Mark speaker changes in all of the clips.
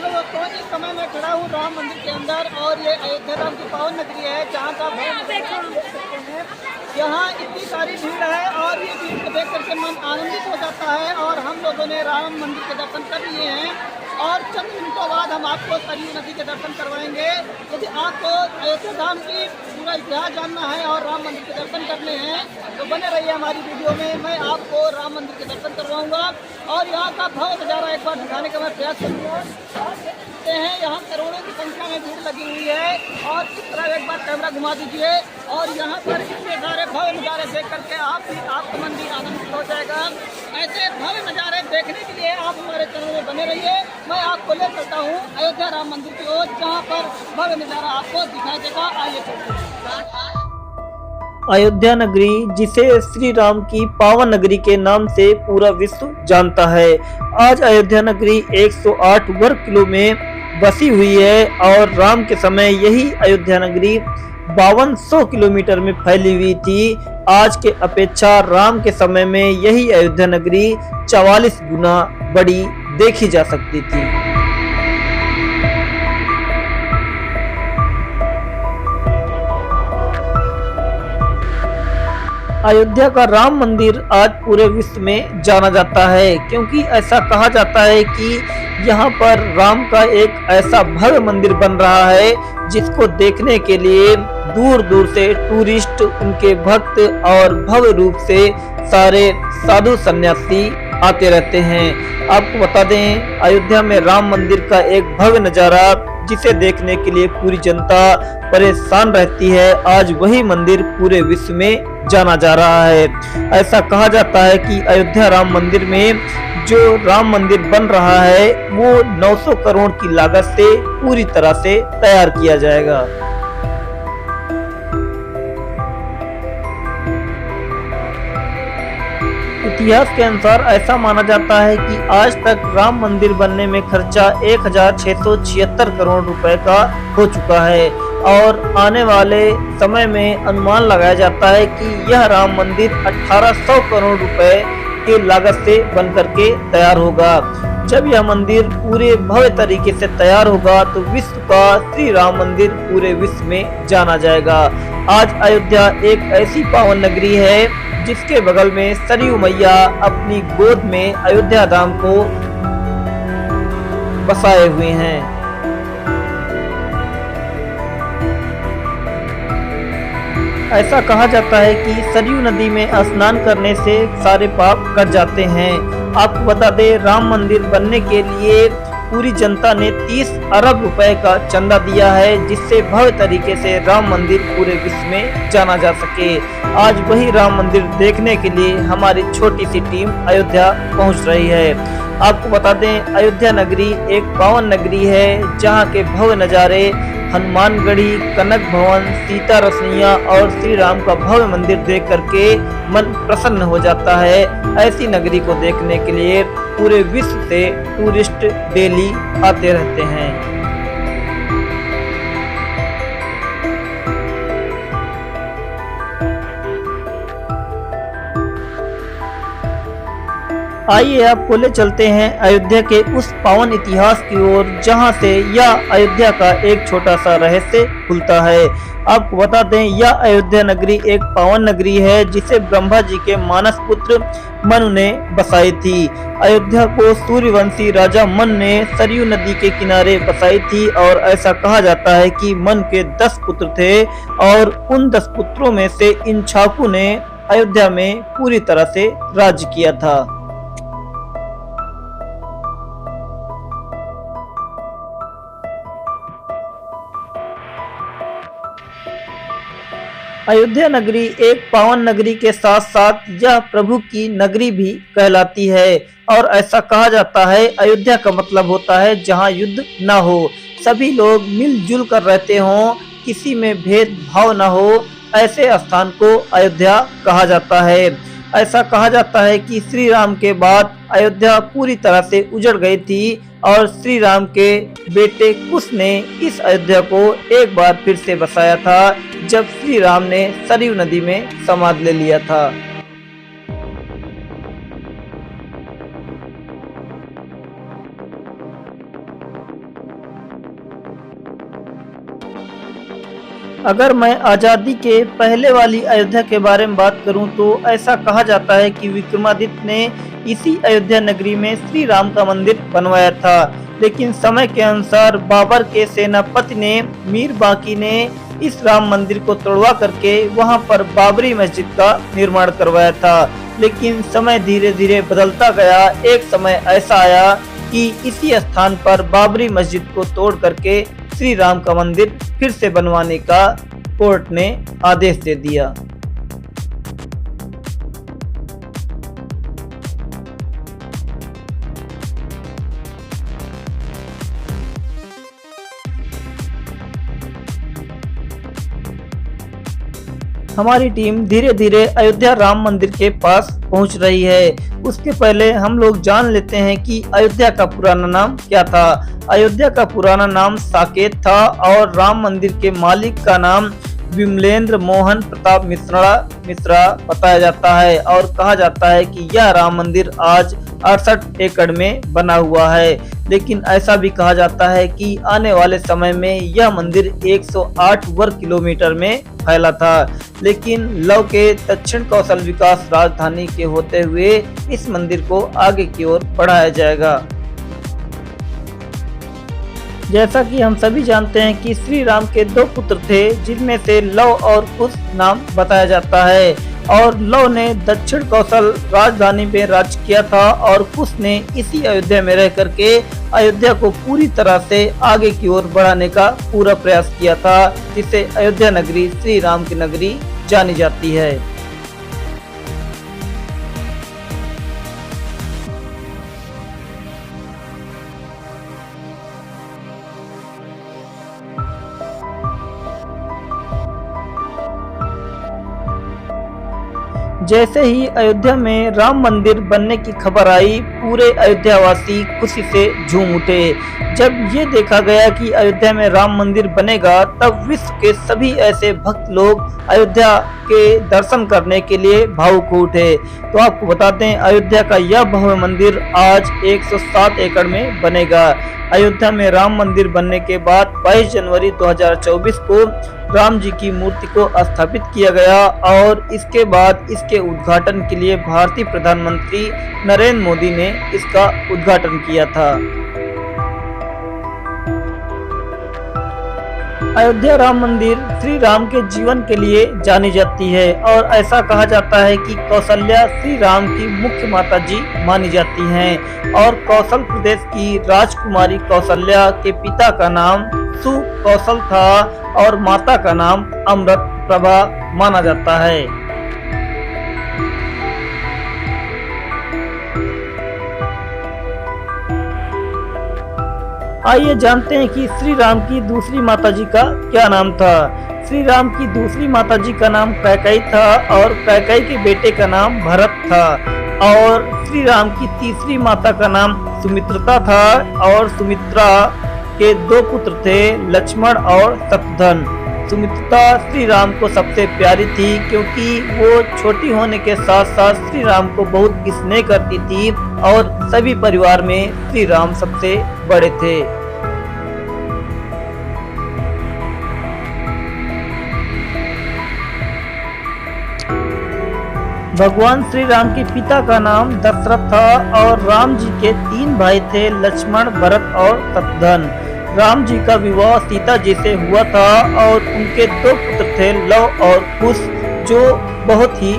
Speaker 1: Hello दोस्तों, इस समय मैं खड़ा हूँ राम मंदिर के अंदर और ये अयोध्या राम की पावन नगरी है जहाँ का देख सकते हैं। यहाँ इतनी सारी भीड़ है और ये भीड़ को देख करके मन आनंदित हो जाता है और हम लोगों ने राम मंदिर के दर्शन कर लिए हैं और चंद मिनटों बाद हम आपको सरयू नदी के दर्शन करवाएंगे। यदि आपको अयोध्या धाम की पूरा इतिहास जानना है और राम मंदिर के दर्शन करने हैं तो बने रहिए हमारी वीडियो में। मैं आपको राम मंदिर के दर्शन करवाऊंगा और यहाँ का भव्य नज़ारा एक बार दिखाने का मैं प्रयास करूँगा। देखते हैं यहाँ करोड़ों की संख्या में भीड़ लगी हुई है और इस तरह एक बार कैमरा घुमा दीजिए और यहाँ पर इतने सारे भव्य नज़ारे देख करके आपका मन भी आनंदित हो जाएगा। ऐसे भव्य नज़ारे देखने के लिए आप हमारे चैनल में बने रहिए। मैं आपको ले चलता हूँ अयोध्या राम मंदिर की ओर जहाँ पर भव्य नज़ारा आपको दिखाई देगा। आइए चलते हैं।
Speaker 2: अयोध्या नगरी, जिसे श्री राम की पावन नगरी के नाम से पूरा विश्व जानता है, आज अयोध्या नगरी 108 वर्ग किलो में बसी हुई है और राम के समय यही अयोध्या नगरी 5200 किलोमीटर में फैली हुई थी। आज के अपेक्षा राम के समय में यही अयोध्या नगरी 44 गुना बड़ी देखी जा सकती थी। अयोध्या का राम मंदिर आज पूरे विश्व में जाना जाता है, क्योंकि ऐसा कहा जाता है कि यहाँ पर राम का एक ऐसा भव्य मंदिर बन रहा है जिसको देखने के लिए दूर दूर से टूरिस्ट, उनके भक्त और भव्य रूप से सारे साधु सन्यासी आते रहते हैं। आपको बता दें, अयोध्या में राम मंदिर का एक भव्य नज़ारा जिसे देखने के लिए पूरी जनता परेशान रहती है, आज वही मंदिर पूरे विश्व में जाना जा रहा है। ऐसा कहा जाता है कि अयोध्या राम मंदिर में जो राम मंदिर बन रहा है वो 900 करोड़ की लागत से पूरी तरह से तैयार किया जाएगा। इतिहास के अनुसार ऐसा माना जाता है कि आज तक राम मंदिर बनने में खर्चा 1676 करोड़ रुपए का हो चुका है और आने वाले समय में अनुमान लगाया जाता है कि यह राम मंदिर 1800 करोड़ रुपए की लागत से बनकर के तैयार होगा। जब यह मंदिर पूरे भव्य तरीके से तैयार होगा तो विश्व का श्री राम मंदिर पूरे विश्व में जाना जाएगा। आज अयोध्या एक ऐसी पावन नगरी है जिसके बगल में सरयू मैया अपनी गोद में अयोध्या धाम को बसाए हुए हैं। ऐसा कहा जाता है कि सरयू नदी में स्नान करने से सारे पाप कट जाते हैं। आपको बता दें, राम मंदिर बनने के लिए पूरी जनता ने 30 अरब रुपए का चंदा दिया है, जिससे भव्य तरीके से राम मंदिर पूरे विश्व में जाना जा सके। आज वही राम मंदिर देखने के लिए हमारी छोटी सी टीम अयोध्या पहुंच रही है। आपको बता दें, अयोध्या नगरी एक पावन नगरी है जहां के भव्य नज़ारे हनुमानगढ़ी, कनक भवन, सीता रसोइया और श्री राम का भव्य मंदिर देख करके मन प्रसन्न हो जाता है। ऐसी नगरी को देखने के लिए पूरे विश्व से टूरिस्ट डेली आते रहते हैं। आइए आपको ले चलते हैं अयोध्या के उस पावन इतिहास की ओर जहां से यह अयोध्या का एक छोटा सा रहस्य खुलता है। आपको बता दें, यह अयोध्या नगरी एक पावन नगरी है जिसे ब्रह्मा जी के मानस पुत्र मनु ने बसाई थी। अयोध्या को सूर्यवंशी राजा मन ने सरयू नदी के किनारे बसाई थी और ऐसा कहा जाता है कि मन के 10 पुत्र थे और उन 10 पुत्रों में से इक्ष्वाकु ने अयोध्या में पूरी तरह से राज्य किया था। अयोध्या नगरी एक पावन नगरी के साथ साथ यह प्रभु की नगरी भी कहलाती है और ऐसा कहा जाता है, अयोध्या का मतलब होता है जहां युद्ध ना हो, सभी लोग मिलजुल कर रहते हों, किसी में भेदभाव ना हो, ऐसे स्थान को अयोध्या कहा जाता है। ऐसा कहा जाता है कि श्री राम के बाद अयोध्या पूरी तरह से उजड़ गई थी और श्री राम के बेटे कुश ने इस अयोध्या को एक बार फिर से बसाया था जब श्री राम ने सरयू नदी में समाधि ले लिया था। अगर मैं आज़ादी के पहले वाली अयोध्या के बारे में बात करूं तो ऐसा कहा जाता है कि विक्रमादित्य ने इसी अयोध्या नगरी में श्री राम का मंदिर बनवाया था, लेकिन समय के अनुसार बाबर के सेनापति ने मीर बाकी ने इस राम मंदिर को तोड़वा करके वहां पर बाबरी मस्जिद का निर्माण करवाया था। लेकिन समय धीरे धीरे बदलता गया। एक समय ऐसा आया कि इसी स्थान पर बाबरी मस्जिद को तोड़ करके श्री राम का मंदिर फिर से बनवाने का कोर्ट ने आदेश दे दिया। हमारी टीम धीरे धीरे अयोध्या राम मंदिर के पास पहुंच रही है। उसके पहले हम लोग जान लेते हैं कि अयोध्या का पुराना नाम क्या था। अयोध्या का पुराना नाम साकेत था और राम मंदिर के मालिक का नाम विमलेंद्र मोहन प्रताप मिश्रा बताया जाता है और कहा जाता है कि यह राम मंदिर आज 68 एकड़ में बना हुआ है। लेकिन ऐसा भी कहा जाता है कि आने वाले समय में यह मंदिर 108 वर्ग किलोमीटर में फैला था। लेकिन लव के दक्षिण कौशल विकास राजधानी के होते हुए इस मंदिर को आगे की ओर बढ़ाया जाएगा। जैसा कि हम सभी जानते हैं कि श्री राम के 2 पुत्र थे, जिनमें से लव और कुश नाम बताया जाता है। और लव ने दक्षिण कौशल राजधानी में राज किया था और कुश ने इसी अयोध्या में रह करके अयोध्या को पूरी तरह से आगे की ओर बढ़ाने का पूरा प्रयास किया था, जिसे अयोध्या नगरी श्री राम की नगरी जानी जाती है। जैसे ही अयोध्या में राम मंदिर बनने की खबर आई, पूरे अयोध्यावासी खुशी से झूम उठे। जब ये देखा गया कि अयोध्या में राम मंदिर बनेगा, तब विश्व के सभी ऐसे भक्त लोग अयोध्या के दर्शन करने के लिए भावुक उठे। तो आपको बता दें, अयोध्या का यह भव्य मंदिर आज 107 एकड़ में बनेगा। अयोध्या में राम मंदिर बनने के बाद 22 जनवरी 2024 को राम जी की मूर्ति को स्थापित किया गया और इसके बाद इसके उद्घाटन के लिए भारतीय प्रधानमंत्री नरेंद्र मोदी ने इसका उद्घाटन किया था। अयोध्या राम मंदिर श्री राम के जीवन के लिए जानी जाती है और ऐसा कहा जाता है कि कौशल्या श्री राम की मुख्य माता जी मानी जाती हैं और कौशल प्रदेश की राजकुमारी कौशल्या के पिता का नाम सुकौशल था और माता का नाम अमृत प्रभा माना जाता है। आइए जानते हैं कि श्री राम की दूसरी माताजी का क्या नाम था। श्री राम की दूसरी माताजी का नाम कैकेयी था और कैकेयी के बेटे का नाम भरत था। और श्री राम की तीसरी माता का नाम सुमित्रा था और सुमित्रा के 2 पुत्र थे, लक्ष्मण और शत्रुघ्न। सुमित्रा श्री राम को सबसे प्यारी थी क्योंकि वो छोटी होने के साथ साथ श्री राम को बहुत स्नेह करती थी और सभी परिवार में श्री राम सबसे बड़े थे। भगवान श्री राम के पिता का नाम दशरथ था और राम जी के 3 भाई थे, लक्ष्मण, भरत और शत्रुघ्न। राम जी का विवाह सीता जी से हुआ था और उनके 2 पुत्र थे, लव और कुश, जो बहुत ही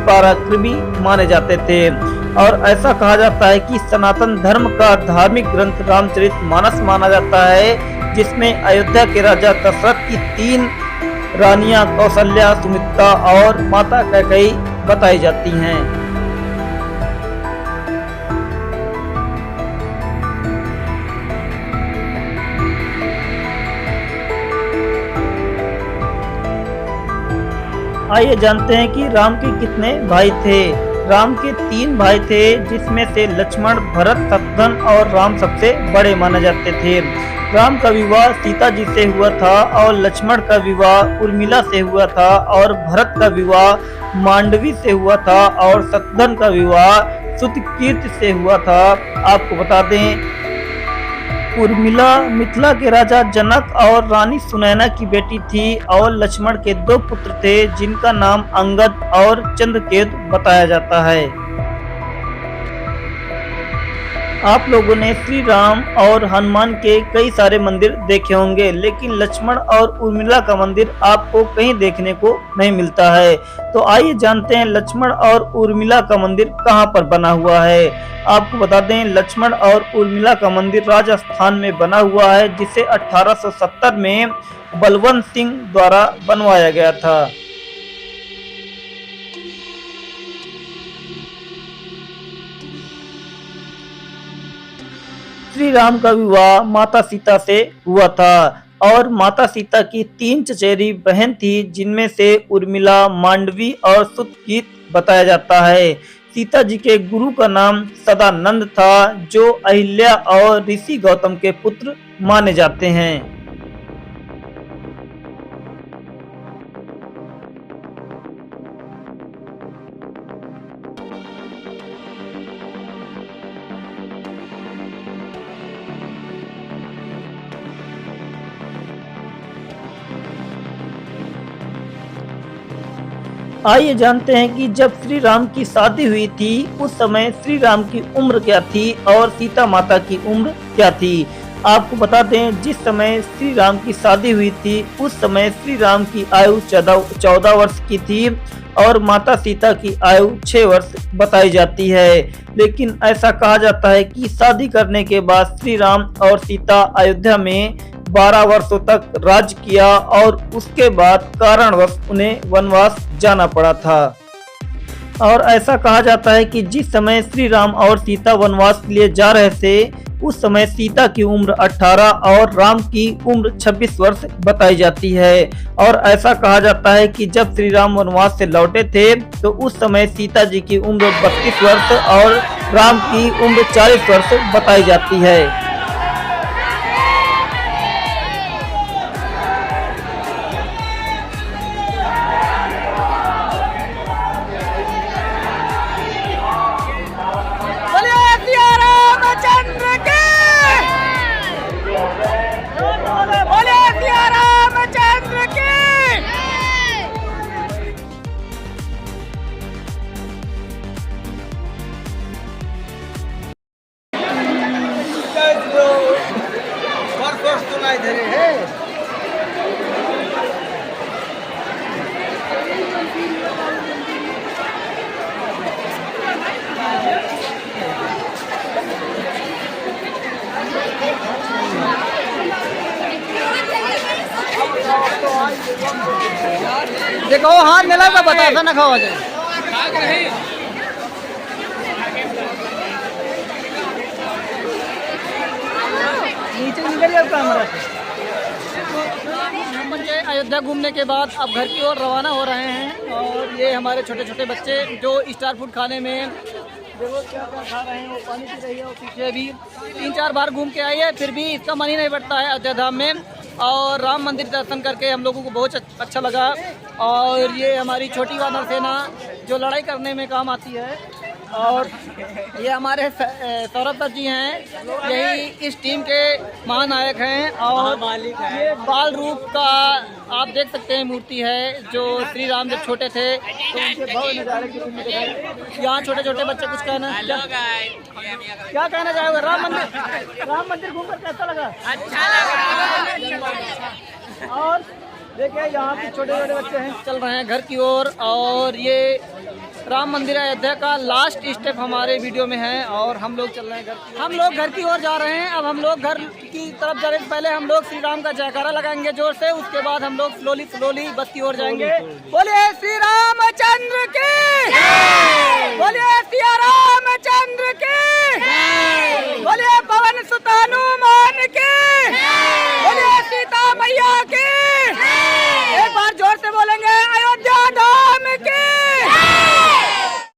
Speaker 2: पराक्रमी माने जाते थे। और ऐसा कहा जाता है कि सनातन धर्म का धार्मिक ग्रंथ रामचरितमानस माना जाता है, जिसमें अयोध्या के राजा दशरथ की 3 रानियां कौशल्या, सुमित्रा और माता कैकेयी बताई जाती हैं। आइए जानते हैं कि राम के कितने भाई थे। राम के 3 भाई थे, जिसमें से लक्ष्मण, भरत, शत्रुघ्न और राम सबसे बड़े माने जाते थे। राम का विवाह सीता जी से हुआ था और लक्ष्मण का विवाह उर्मिला से हुआ था और भरत का विवाह मांडवी से हुआ था और शत्रुघ्न का विवाह सुतकीर्ति से हुआ था। आपको बता दें उर्मिला मिथिला के राजा जनक और रानी सुनैना की बेटी थी और लक्ष्मण के 2 पुत्र थे जिनका नाम अंगद और चंद्रकेतु बताया जाता है। आप लोगों ने श्री राम और हनुमान के कई सारे मंदिर देखे होंगे, लेकिन लक्ष्मण और उर्मिला का मंदिर आपको कहीं देखने को नहीं मिलता है। तो आइए जानते हैं लक्ष्मण और उर्मिला का मंदिर कहां पर बना हुआ है। आपको बता दें, लक्ष्मण और उर्मिला का मंदिर राजस्थान में बना हुआ है, जिसे 1870 में बलवंत सिंह द्वारा बनवाया गया था। श्री राम का विवाह माता सीता से हुआ था और माता सीता की 3 चचेरी बहन थी, जिनमें से उर्मिला, मांडवी और सुतकीत बताया जाता है। सीता जी के गुरु का नाम सदानंद था, जो अहिल्या और ऋषि गौतम के पुत्र माने जाते हैं। आइए जानते हैं कि जब श्री राम की शादी हुई थी उस समय श्री राम की उम्र क्या थी और सीता माता की उम्र क्या थी। आपको बता दें, जिस समय श्री राम की शादी हुई थी उस समय श्री राम की आयु 14 वर्ष की थी और माता सीता की आयु 6 वर्ष बताई जाती है। लेकिन ऐसा कहा जाता है कि शादी करने के बाद श्री राम और सीता अयोध्या में 12 वर्षों तक राज किया और उसके बाद कारणवश उन्हें वनवास जाना पड़ा था। और ऐसा कहा जाता है कि जिस समय श्री राम और सीता वनवास के लिए जा रहे थे उस समय सीता की उम्र 18 और राम की उम्र 26 वर्ष बताई जाती है। और ऐसा कहा जाता है कि जब श्री राम वनवास से लौटे थे तो उस समय सीता जी की उम्र 32 वर्ष और राम की उम्र 40 वर्ष बताई जाती है।
Speaker 1: देखो हाथ मिला तो बता था ना खावा जाए। नीचे निकल गया कैमरा से। हम बच्चे अयोध्या घूमने के बाद अब घर की ओर रवाना हो रहे हैं और ये हमारे छोटे छोटे बच्चे जो स्टार फूड खाने में देखो क्या क्या खा रहे हैं, वो पानी पी रही है और पीछे भी 3-4 बार घूम के आई है, फिर भी इसका मन ही नहीं बढ़ता है अयोध्या धाम में। और राम मंदिर दर्शन करके हम लोगों को बहुत अच्छा लगा। और ये हमारी छोटी वानर सेना जो लड़ाई करने में काम आती है। और ये हमारे सौरभ सर जी हैं, यही इस टीम के महानायक हैं। और ये बाल रूप का आप देख सकते हैं मूर्ति है, जो श्री राम जब छोटे थे तो उनके भव्य नजारे की रूप में दिखाई। यहाँ छोटे छोटे बच्चे कुछ कहना क्या कहना चाहोगे? राम मंदिर घूमकर कैसा लगा? अच्छा लगा। और देखिए यहाँ पे छोटे छोटे बच्चे हैं, चल रहे हैं घर की ओर। और ये राम मंदिर अयोध्या का लास्ट स्टेप हमारे वीडियो में है और हम लोग चल रहे हैं हम लोग घर की ओर जा रहे हैं। अब हम लोग घर की तरफ जा रहे हैं। पहले हम लोग श्री राम का जयकारा लगाएंगे जोर से, उसके बाद हम लोग स्लोली बस की ओर जाएंगे। बोलिए श्री रामचंद्र की, बोलिए सिया रामचंद्र की, बोलिए